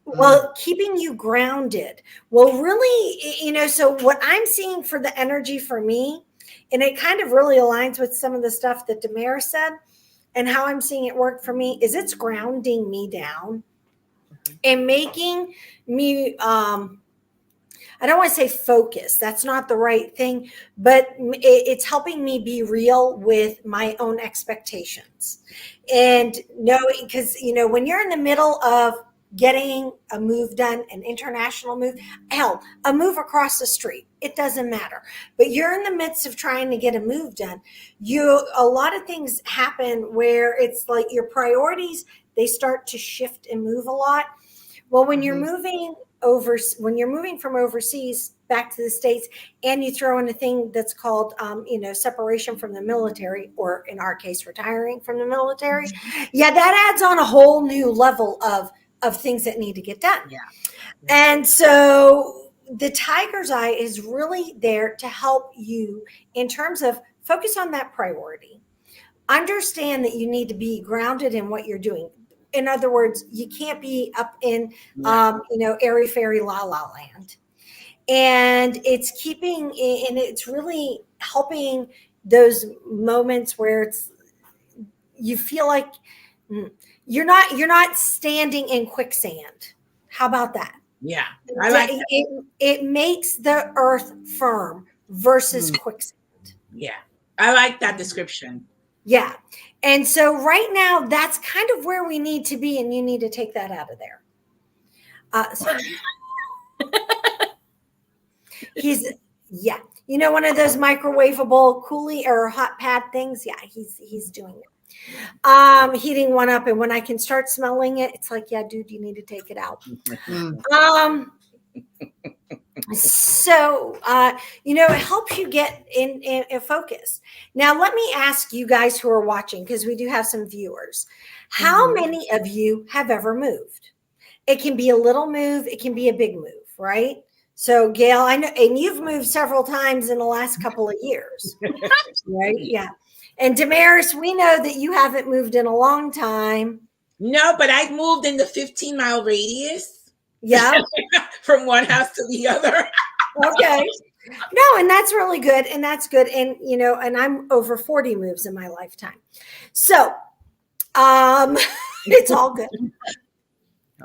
Well, keeping you grounded. Well, really, so what I'm seeing for the energy for me, and it kind of really aligns with some of the stuff that Damaris said, and how I'm seeing it work for me is it's grounding me down and making me, I don't want to say focus. That's not the right thing, but it's helping me be real with my own expectations. And because, when you're in the middle of getting a move done, an international move, hell, a move across the street, it doesn't matter. But you're in the midst of trying to get a move done. A lot of things happen where it's like your priorities, they start to shift and move a lot. Well, when you're moving from overseas back to the States, and you throw in a thing that's called, separation from the military, or in our case, retiring from the military. Yeah, that adds on a whole new level of things that need to get done. Yeah. And so the Tiger's Eye is really there to help you in terms of focus on that priority. Understand that you need to be grounded in what you're doing. In other words, you can't be up in, airy fairy la la land. And it's really helping those moments where you feel like you're not standing in quicksand. How about that? Yeah, I like that. It makes the earth firm versus quicksand. Yeah, I like that description. Yeah. And so right now, that's kind of where we need to be, and you need to take that out of there. He's one of those microwavable coolie or hot pad things. Yeah, he's doing it. Heating one up, and when I can start smelling it, it's like, yeah, dude, you need to take it out. So, it helps you get in focus. Now, let me ask you guys who are watching, because we do have some viewers. How many of you have ever moved? It can be a little move. It can be a big move, right? So, Gayle, I know, and you've moved several times in the last couple of years, right? Yeah. And Damaris, we know that you haven't moved in a long time. No, but I've moved in the 15-mile radius. Yeah. From one house to the other. Okay. No, and that's really good. And that's good. And, and I'm over 40 moves in my lifetime. So, it's all good.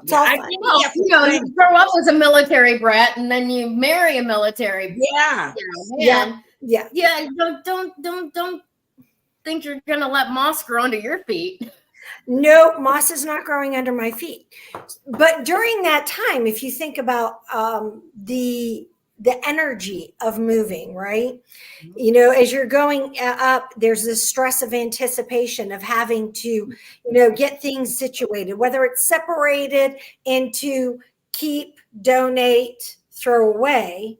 It's all fun. You grow up as a military brat and then you marry a military. Yeah. Yeah. Don't think you're going to let moss grow under your feet. No, moss is not growing under my feet. But during that time, if you think about the energy of moving, right? As you're going up, there's this stress of anticipation of having to, get things situated, whether it's separated into keep, donate, throw away,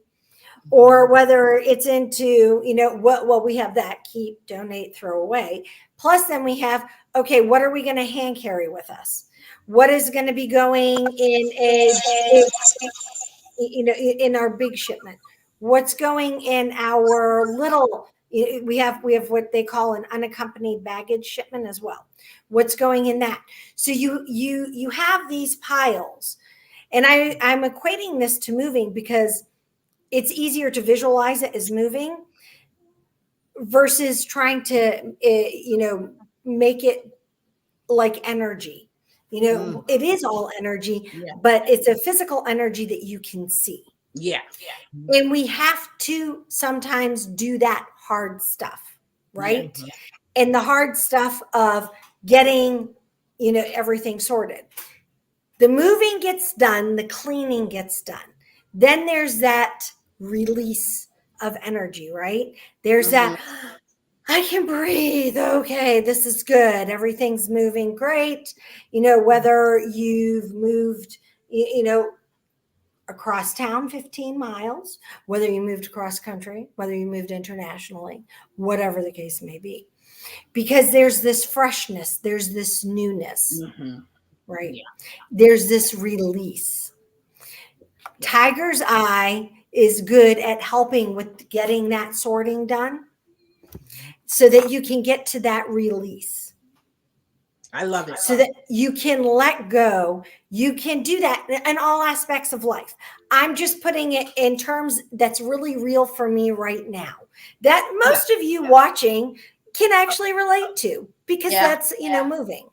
or whether it's into, what we have that keep, donate, throw away. Plus then we have, okay, what are we going to hand carry with us? What is going to be going in in our big shipment? What's going in our little, we have what they call an unaccompanied baggage shipment as well. What's going in that? So you have these piles, and I'm equating this to moving because it's easier to visualize it as moving versus trying to, make it like energy. It is all energy, but it's a physical energy that you can see. Yeah. And we have to sometimes do that hard stuff, right? Yeah. And the hard stuff of getting, everything sorted. The moving gets done, the cleaning gets done. Then there's that release of energy, right? There's that, I can breathe. Okay, this is good. Everything's moving great. Whether you've moved, across town 15 miles, whether you moved across country, whether you moved internationally, whatever the case may be. Because there's this freshness, there's this newness, right? Yeah. There's this release. Tiger's Eye is good at helping with getting that sorting done so that you can get to that release. I love it. So that you can let go. You can do that in all aspects of life. I'm just putting it in terms that's really real for me right now, that most of you watching can actually relate to, because that's, moving.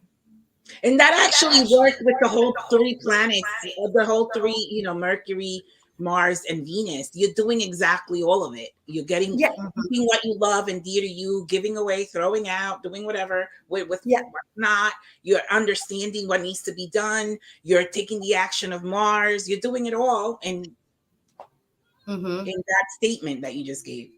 And that actually works with the whole three planets, the whole three, Mercury, Mars, and Venus. You're doing exactly all of it. You're getting doing what you love and dear to you, giving away, throwing out, doing whatever with what's not. You're understanding what needs to be done. You're taking the action of Mars. You're doing it all in that statement that you just gave.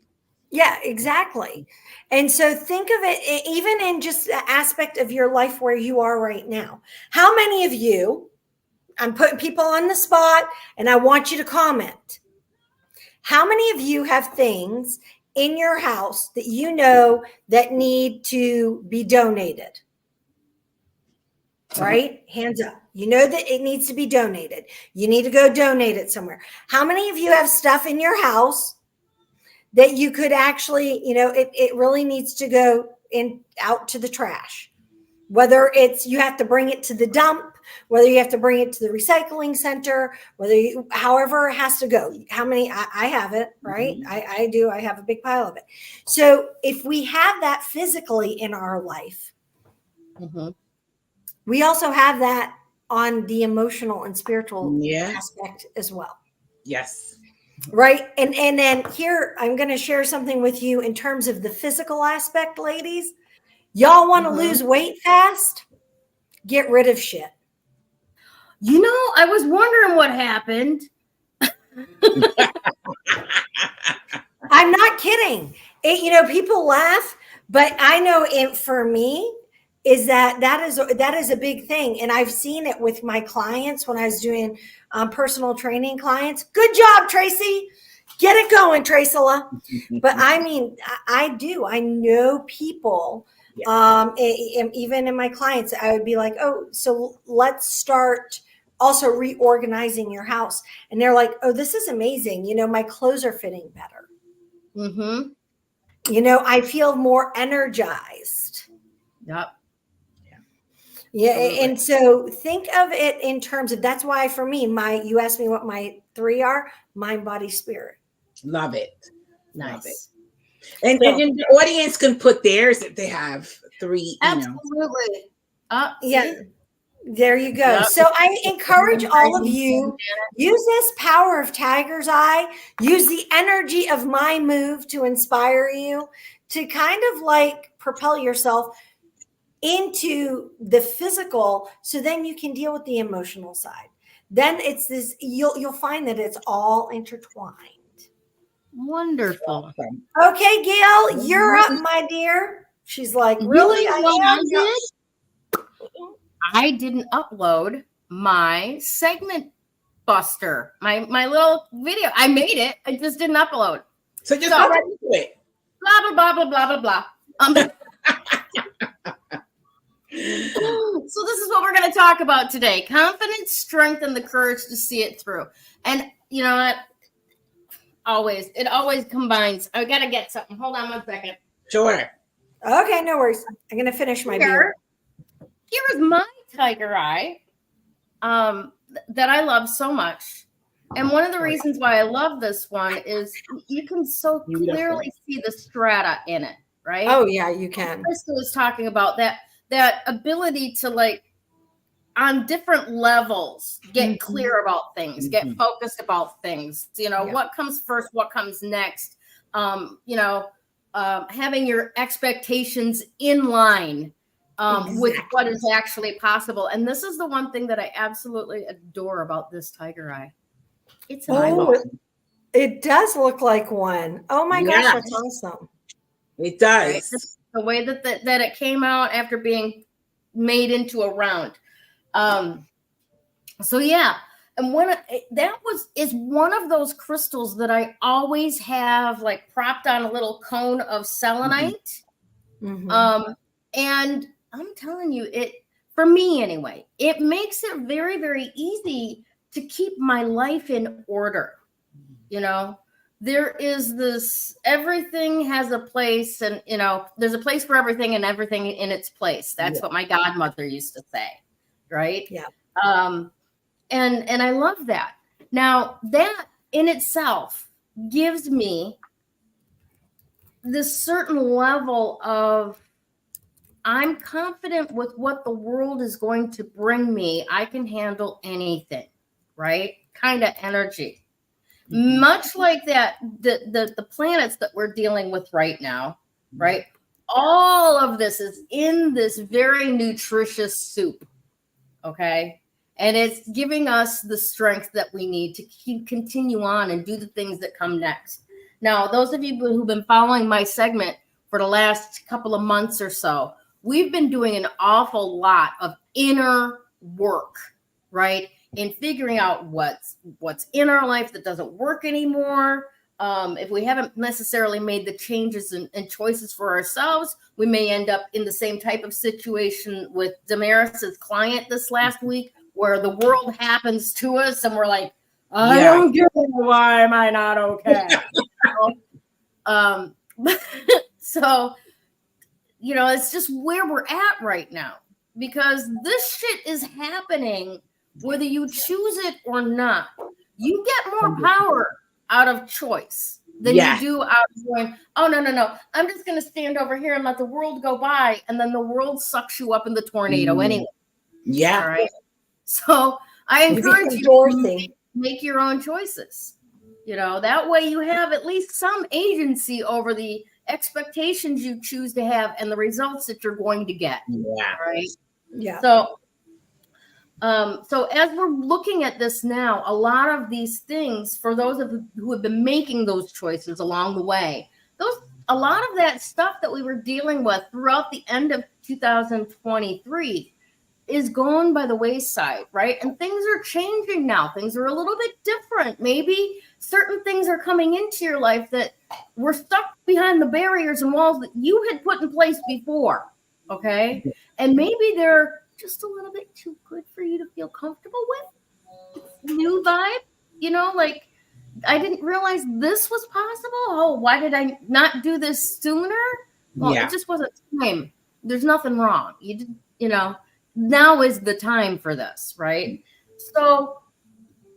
Yeah, exactly. And so think of it even in just the aspect of your life where you are right now. How many of you, I'm putting people on the spot and I want you to comment. How many of you have things in your house that that need to be donated? Right? Hands up. You know that it needs to be donated. You need to go donate it somewhere. How many of you have stuff in your house that you could actually, it really needs to go out to the trash? Whether it's you have to bring it to the dump, whether you have to bring it to the recycling center, however it has to go. How many? I have it, right? I do. I have a big pile of it. So if we have that physically in our life, we also have that on the emotional and spiritual aspect as well. Yes. Right. And then here, I'm going to share something with you in terms of the physical aspect, ladies. Y'all want to lose weight fast? Get rid of shit. I was wondering what happened. I'm not kidding. People laugh, but I know for me, is that is a big thing. And I've seen it with my clients when I was doing personal training clients. Good job, Tracy. Get it going, Tracela. But I mean, I know people, even in my clients, I would be like, oh, so let's start also reorganizing your house. And they're like, oh, this is amazing. You know, my clothes are fitting better. Mm-hmm. You know, I feel more energized. Yep. Yeah. Absolutely. And so think of it in terms of, that's why for me, you asked me what my 3 are: mind, body, spirit. Love it. Nice. Love it. And the audience can put theirs if they have 3. Absolutely. Yeah. There you go. Yep. So I encourage all of you, use this power of Tiger's Eye, use the energy of my move to inspire you, to kind of like propel yourself into the physical, so then you can deal with the emotional side. Then it's this, you'll find that it's all intertwined. Wonderful. Okay, Gayle, you're up, my dear. She's like, really? I didn't upload my segment buster, my little video. I made it. I just didn't upload. So just go right into it. Blah, blah, blah, blah, blah, blah, blah. So this is what we're going to talk about today. Confidence, strength, and the courage to see it through. And you know what? It always combines. I got to get something. Hold on 1 second. Sure. Okay, no worries. I'm going to finish my beer. Here is my Tiger Eye that I love so much. And one of the reasons why I love this one is you can so clearly see the strata in it, right? Oh, yeah, you can. Krista was talking about that ability to, like, on different levels, get clear about things, get focused about things, what comes first, what comes next, having your expectations in line with what is actually possible. And this is the one thing that I absolutely adore about this Tiger Eye. It's an eyeball. It does look like one. Oh my gosh, that's awesome. It does. Right? The way that it came out after being made into a round. So yeah, and is one of those crystals that I always have, like, propped on a little cone of selenite. And I'm telling you, for me anyway, it makes it very, very easy to keep my life in order. There is this, everything has a place, and there's a place for everything and everything in its place. That's what my godmother used to say, right? Yeah. And I love that. Now, that in itself gives me this certain level of, I'm confident with what the world is going to bring me. I can handle anything, right? Kind of energy. Much like that, the planets that we're dealing with right now, right? All of this is in this very nutritious soup, okay? And it's giving us the strength that we need to continue on and do the things that come next. Now, those of you who've been following my segment for the last couple of months or so, we've been doing an awful lot of inner work, right? In figuring out what's in our life that doesn't work anymore. If we haven't necessarily made the changes and choices for ourselves, we may end up in the same type of situation with Damaris's client this last week, where the world happens to us and we're like, I don't get it. Why am I not okay? So, it's just where we're at right now, because this shit is happening whether you choose it or not. You get more power out of choice than you do out of going, oh, no. I'm just going to stand over here and let the world go by. And then the world sucks you up in the tornado anyway. Yeah. All right. So I encourage you to make your own choices. That way you have at least some agency over the expectations you choose to have and the results that you're going to get. Yeah. Right. Yeah. So as we're looking at this now, a lot of these things, for those who have been making those choices along the way, a lot of that stuff that we were dealing with throughout the end of 2023 is gone by the wayside, right? And things are changing now. Things are a little bit different. Maybe certain things are coming into your life that were stuck behind the barriers and walls that you had put in place before, okay? And maybe they're just a little bit too good for you to feel comfortable with. New vibe, you know, like, I didn't realize this was possible. Oh, why did I not do this sooner? Well, it just wasn't time. There's nothing wrong. You know, now is the time for this, right? So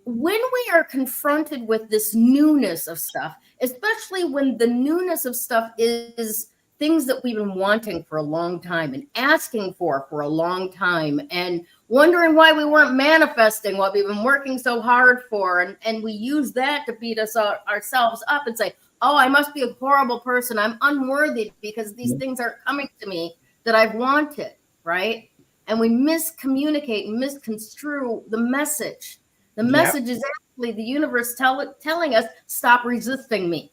when we are confronted with this newness of stuff, especially when the newness of stuff is things that we've been wanting for a long time and asking for a long time and wondering why we weren't manifesting what we've been working so hard for. And we use that to beat ourselves up and say, oh, I must be a horrible person. I'm unworthy because these things aren't coming to me that I've wanted, right? And we miscommunicate and misconstrue the message. The message is actually the universe telling us, stop resisting me.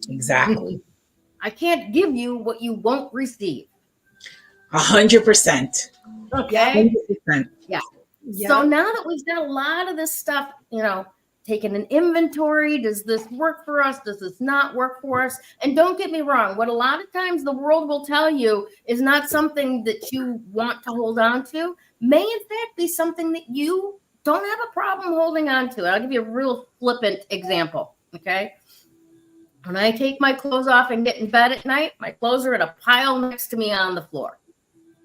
Exactly. I can't give you what you won't receive. 100%. Okay. 100%. Yeah. So now that we've got a lot of this stuff, you know, taking an inventory, does this work for us? Does this not work for us? And don't get me wrong, what a lot of times the world will tell you is not something that you want to hold on to, may in fact be something that you don't have a problem holding on to. I'll give you a real flippant example. Okay. When I take my clothes off and get in bed at night, my clothes are in a pile next to me on the floor.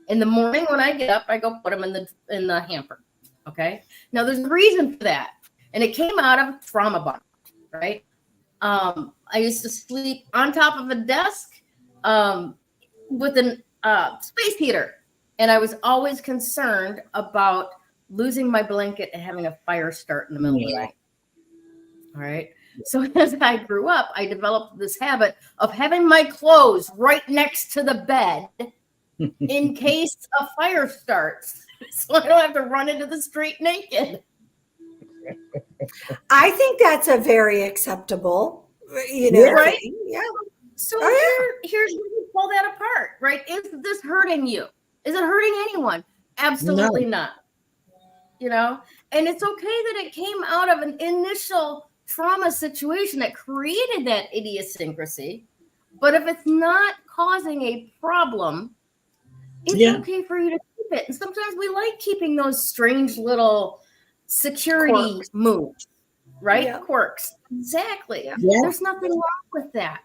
In the morning when I get up, I go put them in the hamper. Okay. Now there's a reason for that. And it came out of trauma bond, right? I used to sleep on top of a desk with an space heater. And I was always concerned about losing my blanket and having a fire start in the middle of the night. All right. So as I grew up, I developed this habit of having my clothes right next to the bed in case a fire starts. So I don't have to run into the street naked. I think that's a very acceptable, right? thing. Yeah. So here's where we pull that apart, right? Is this hurting you? Is it hurting anyone? Absolutely not. You know, and it's okay that it came out of an initial trauma situation that created that idiosyncrasy. But if it's not causing a problem, it's okay for you to keep it. And sometimes we like keeping those strange little security moves, right? Yeah. Quirks. Exactly. Yeah. There's nothing wrong with that.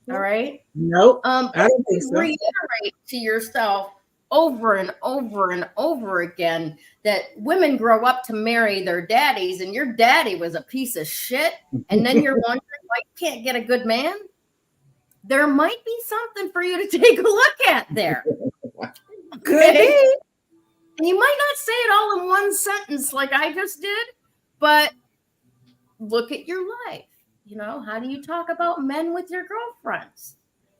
All right. Nope. I don't think so. Reiterate to yourself over and over and over again that women grow up to marry their daddies, and your daddy was a piece of shit. And then you're wondering why you can't get a good man. There might be something for you to take a look at there. Okay. And you might not say it all in one sentence like I just did, but look at your life. You know, how do you talk about men with your girlfriends?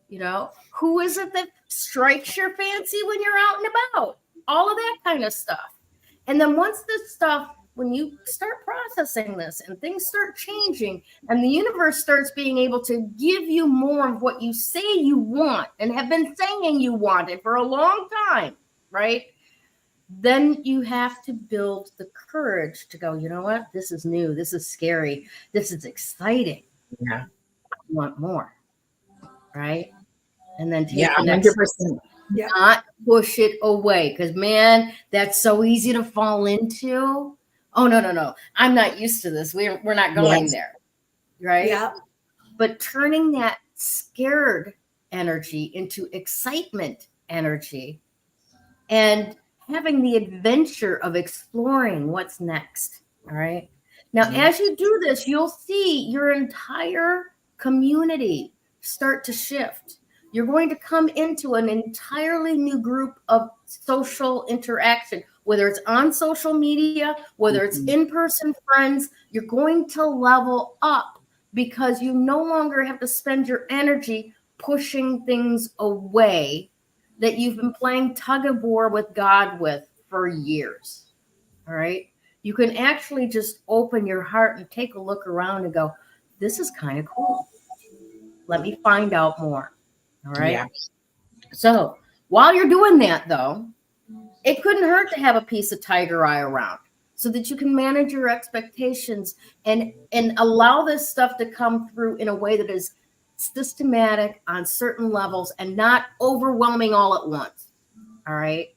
You know, who is it that strikes your fancy when you're out and about? All of that kind of stuff. And then once this stuff, when you start processing this and things start changing and the universe starts being able to give you more of what you say you want and have been saying you wanted for a long time, right? Then you have to build the courage to go, you know what? This is new. This is scary. This is exciting. Yeah. I want more. Right? And then take the 100%. Not push it away. Because, man, that's so easy to fall into. Oh, no. I'm not used to this. We're not going there. Right? Yeah. But turning that scared energy into excitement energy and having the adventure of exploring what's next. All right. Now, as you do this, you'll see your entire community start to shift. You're going to come into an entirely new group of social interaction, whether it's on social media, whether it's in-person friends. You're going to level up because you no longer have to spend your energy pushing things away that you've been playing tug of war with God with for years. All right. You can actually just open your heart and take a look around and go, this is kind of cool. Let me find out more. All right. Yeah. So While you're doing that, though, it couldn't hurt to have a piece of tiger eye around so that you can manage your expectations and allow this stuff to come through in a way that is systematic on certain levels and not overwhelming all at once. All right.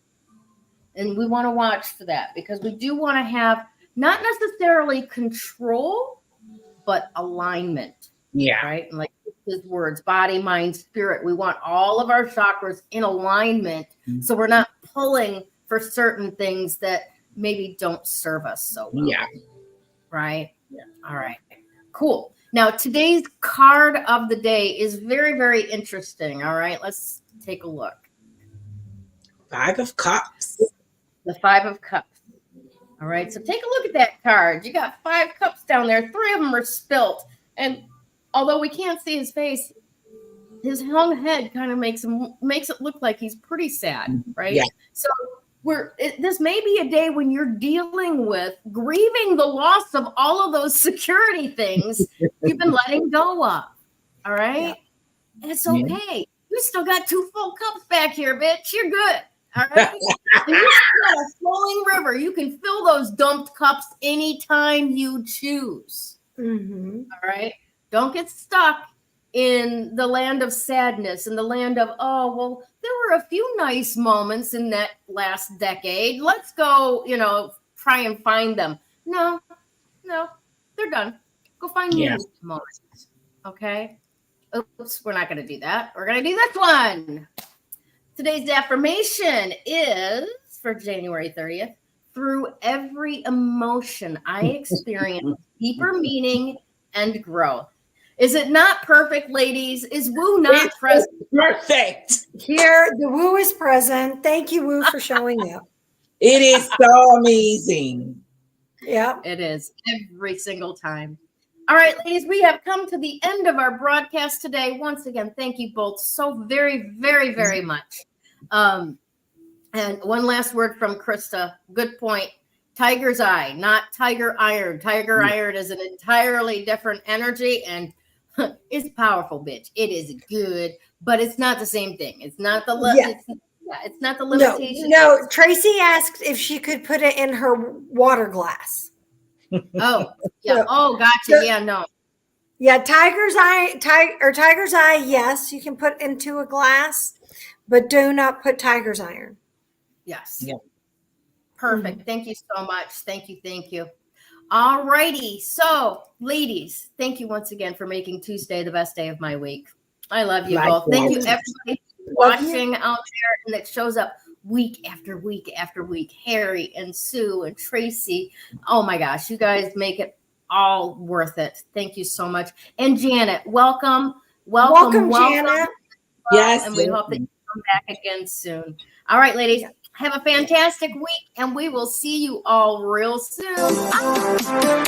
And we want to watch for that because we do want to have not necessarily control, but alignment. Yeah. Right. And like his words, body, mind, spirit. We want all of our chakras in alignment. So we're not pulling for certain things that maybe don't serve us so well. Yeah. Right. Yeah. All right. Cool. Now, today's card of the day is very, very interesting. All right. Let's take a look. 5 of Cups. The 5 of Cups. All right. So take a look at that card. You got 5 cups down there. 3 of them are spilt. And although we can't see his face, his hung head kind of makes it look like he's pretty sad. Right. Yeah. So this may be a day when you're dealing with grieving the loss of all of those security things you've been letting go of. All right. Yeah. It's okay. Yeah. You still got 2 full cups back here, bitch. You're good. All right. And you still got a flowing river. You can fill those dumped cups anytime you choose. Mm-hmm. All right. Don't get stuck in the land of sadness and the land of, oh, well, there were a few nice moments in that last decade. Let's go, try and find them. No, they're done. Go find new moments. Okay. Oops, we're not going to do that. We're going to do this one. Today's affirmation is for January 30th. Through every emotion I experience deeper meaning and growth. Is it not perfect, ladies? Is Woo not present? Perfect. Here, the Woo is present. Thank you, Woo, for showing up. It is so amazing. Yeah. It is every single time. All right, ladies, we have come to the end of our broadcast today. Once again, thank you both so very, very, very much. And one last word from Krista. Good point. Tiger's eye, not tiger iron. Tiger iron is an entirely different energy and it's powerful, bitch. It is good, but it's not the same thing. It's not the it's not the limitation. No, Tracy asked if she could put it in her water glass. Oh, yeah. Oh, gotcha. Yeah, no. Yeah, tiger's eye, yes, you can put into a glass, but do not put tiger's iron. Yes. Yeah. Perfect. Thank you so much. Thank you. All righty. So, ladies, thank you once again for making Tuesday the best day of my week. I love you both. Thank you, everybody watching out there and that shows up week after week after week. Harry and Sue and Tracy. Oh my gosh, you guys make it all worth it. Thank you so much. And Janet, welcome. Janet. Yes. And we hope that you come back again soon. All right, ladies. Have a fantastic week, and we will see you all real soon. Bye.